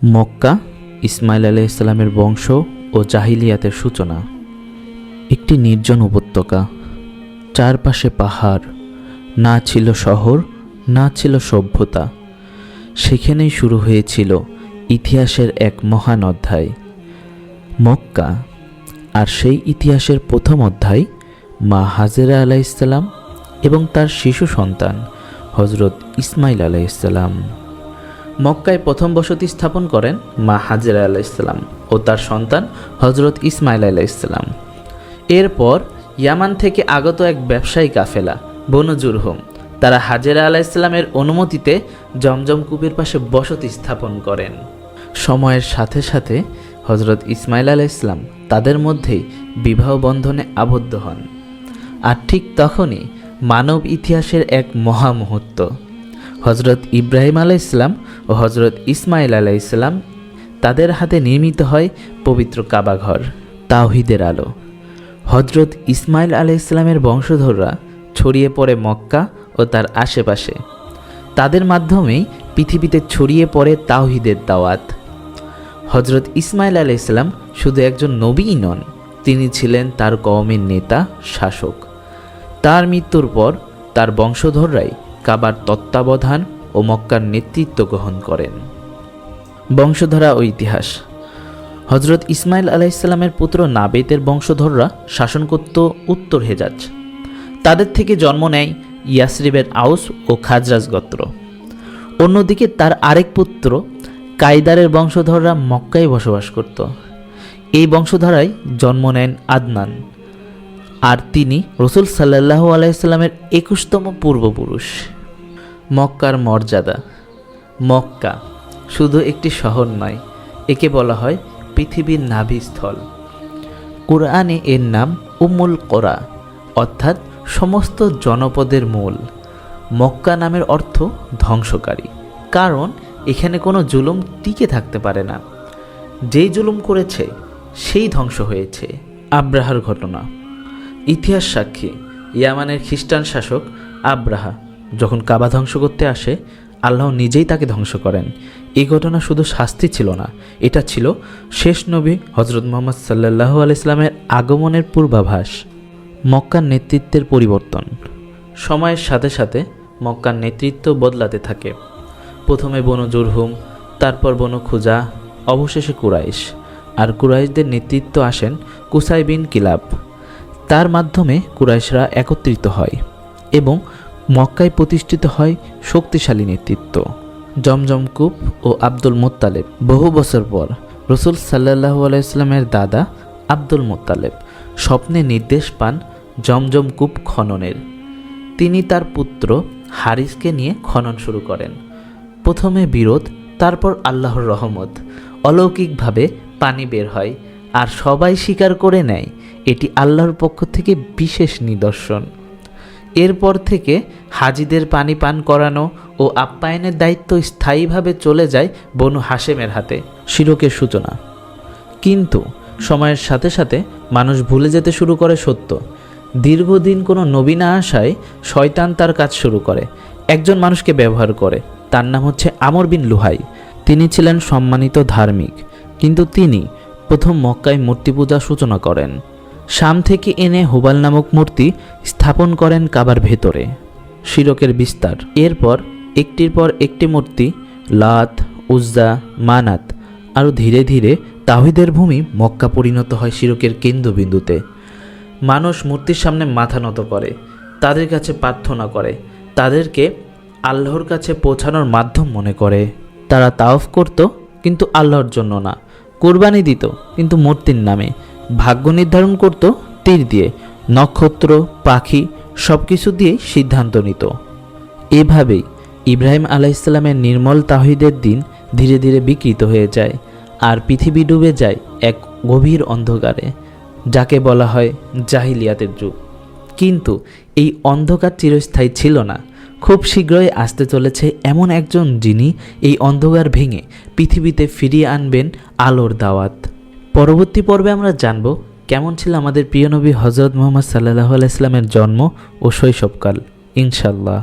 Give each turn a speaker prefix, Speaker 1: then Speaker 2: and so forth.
Speaker 1: মক্কা ইসমাইল আলাইহিসসালামের বংশ ও জাহিলিয়াতের সূচনা। একটি নির্জন উপত্যকা, চারপাশে পাহাড়, না ছিল শহর না ছিল সভ্যতা। সেখানেই শুরু হয়েছিল ইতিহাসের এক মহান অধ্যায়, মক্কা। আর সেই ইতিহাসের প্রথম অধ্যায় মা হাজেরা আলাইহিসসালাম এবং তার শিশু সন্তান হজরত ইসমাইল আলাইহিসসালাম। মক্কায় প্রথম বসতি স্থাপন করেন মা হাজেরা আলাইহিসসালাম ও তার সন্তান হজরত ইসমাইল আলাইহিসসালাম। এরপর ইয়ামান থেকে আগত এক ব্যবসায়ী কাফেলা বনু জুরহুম, তারা হাজেরা আলাইহিসসালামের অনুমতিতে জমজম কূপের পাশে বসতি স্থাপন করেন। সময়ের সাথে সাথে হজরত ইসমাইল আলাইহিসসালাম তাদের মধ্যেই বিবাহ বন্ধনে আবদ্ধ হন। আর ঠিক তখনই মানব ইতিহাসের এক মহা মুহূর্ত, হজরত ইব্রাহিম আলাইহিসসালাম ও হজরত ইসমাইল আলাইহিসসালাম তাদের হাতে নির্মিত হয় পবিত্র কাবাঘর, তাওহীদের আলো। হজরত ইসমাইল আলাইহিসসালামের বংশধররা ছড়িয়ে পড়ে মক্কা ও তার আশেপাশে। তাদের মাধ্যমেই পৃথিবীতে ছড়িয়ে পড়ে তাওহীদের দাওয়াত। হজরত ইসমাইল আলাইহিসসালাম শুধু একজন নবীই নন, তিনি ছিলেন তার কওমের নেতা, শাসক। তার মৃত্যুর পর তার বংশধররাই কাবার তত্ত্বাবধান ও মক্কার নেতৃত্ব গ্রহণ করেন। বংশধরা ও ইতিহাস। হজরত ইসমাইল আলাইহিসসালামের পুত্র নাবেতের বংশধররা শাসন করত উত্তর হেজাজ। তাদের থেকে জন্ম নেয় ইয়াসরিবের আউস ও খাজরাজ গোত্র। অন্যদিকে তার আরেক পুত্র কায়দারের বংশধররা মক্কায় বসবাস করত। এই বংশধারায় জন্ম নেন আদনান, আর তিনি রসুল সাল্লাল্লাহু আলাইহি সাল্লামের 21তম পূর্বপুরুষ। মক্কার মর্যাদা। মক্কা শুধু একটি শহর নয়, একে বলা হয় পৃথিবীর নাভিস্থল। কুরআনে এর নাম উম্মুল কোরা, অর্থাৎ সমস্ত জনপদের মূল। মক্কা নামের অর্থ ধ্বংসকারী, কারণ এখানে কোনো জুলুম টিকে থাকতে পারে না। যেই জুলুম করেছে সেই ধ্বংস হয়েছে। আব্রাহার ঘটনা। ইতিহাস সাক্ষী, ইয়ামানের খ্রিস্টান শাসক আব্রাহা যখন কাবা ধ্বংস করতে আসে, আল্লাহ নিজেই তাকে ধ্বংস করেন। এই ঘটনা শুধু শাস্তি ছিল না, এটা ছিল শেষ নবী হজরত মুহাম্মদ সাল্লাল্লাহু আলাইহি সাল্লামের আগমনের পূর্বাভাস। মক্কার নেতৃত্বের পরিবর্তন। সময়ের সাথে সাথে মক্কার নেতৃত্ব বদলাতে থাকে। প্রথমে বনু জুরহুম, তারপর বনু খুজা, অবশেষে কুরাইশ। আর কুরাইশদের নেতৃত্ব আসেন কুসাই বিন কিলাব। তার মাধ্যমে কুরাইশরা একত্রিত হয় এবং মক্কায় প্রতিষ্ঠিত হয় শক্তিশালী নেতৃত্ব। জমজম কূপ ও আব্দুল মুত্তালেব। বহু বছর পর রসুল সাল্লাল্লাহু আলাইহি সাল্লামের দাদা আব্দুল মুত্তালেব স্বপ্নে নির্দেশ পান জমজম কূপ খননের। তিনি তার পুত্র হারিসকে নিয়ে খনন শুরু করেন। প্রথমে বিরোধ, তারপর আল্লাহর রহমত। অলৌকিকভাবে পানি বের হয়, আর সবাই স্বীকার করে নেয় এটি আল্লাহর পক্ষ থেকে বিশেষ নিদর্শন। এরপর থেকে হাজিদের পানি পান করানো ও আপ্যায়নের দায়িত্ব স্থায়ীভাবে চলে যায় বনু হাশেমের হাতে। শিরকের সূচনা। কিন্তু সময়ের সাথে সাথে মানুষ ভুলে যেতে শুরু করে সত্য। দীর্ঘদিন কোনো নবী না আসায় শয়তান তার কাজ শুরু করে। একজন মানুষকে ব্যবহার করে, তার নাম হচ্ছে আমর বিন লুহাই। তিনি ছিলেন সম্মানিত ধার্মিক, কিন্তু তিনি প্রথম মক্কায় মূর্তি পূজার সূচনা করেন। শাম থেকে এনে হুবাল নামক মূর্তি স্থাপন করেন কাবার ভেতরে। শিরকের বিস্তার। এরপর একটির পর একটি মূর্তি, লাত, উজ্জা, মানাত, আরও ধীরে ধীরে তাওহীদের ভূমি মক্কা পরিণত হয় শিরকের কেন্দ্রবিন্দুতে। মানুষ মূর্তির সামনে মাথা নত করে, তাদের কাছে প্রার্থনা করে, তাদেরকে আল্লাহর কাছে পৌঁছানোর মাধ্যম মনে করে। তারা তাওয়াফ করত, কিন্তু আল্লাহর জন্য না। কুরবানি দিত, কিন্তু মূর্তির নামে। ভাগ্য নির্ধারণ করত তীর দিয়ে, নক্ষত্র, পাখি সব কিছু দিয়ে সিদ্ধান্ত নিত। এভাবেই ইব্রাহিম আলাইহিসসালামের নির্মল তাওহীদের দিন ধীরে ধীরে বিকৃত হয়ে যায়, আর পৃথিবী ডুবে যায় এক গভীর অন্ধকারে, যাকে বলা হয় জাহিলিয়াতের যুগ। কিন্তু এই অন্ধকার চিরস্থায়ী ছিল না। খুব শীঘ্রই আসতে চলেছে এমন একজন, যিনি এই অন্ধকার ভেঙে পৃথিবীতে ফিরিয়ে আনবেন আলোর দাওয়াত। পরবর্তী পর্বে আমরা জানব কেমন ছিল আমাদের প্রিয় নবী হজরত মুহাম্মদ সাল্লাল্লাহু আলাইহি সাল্লামের জন্ম ও শৈশবকাল, ইনশাআল্লাহ।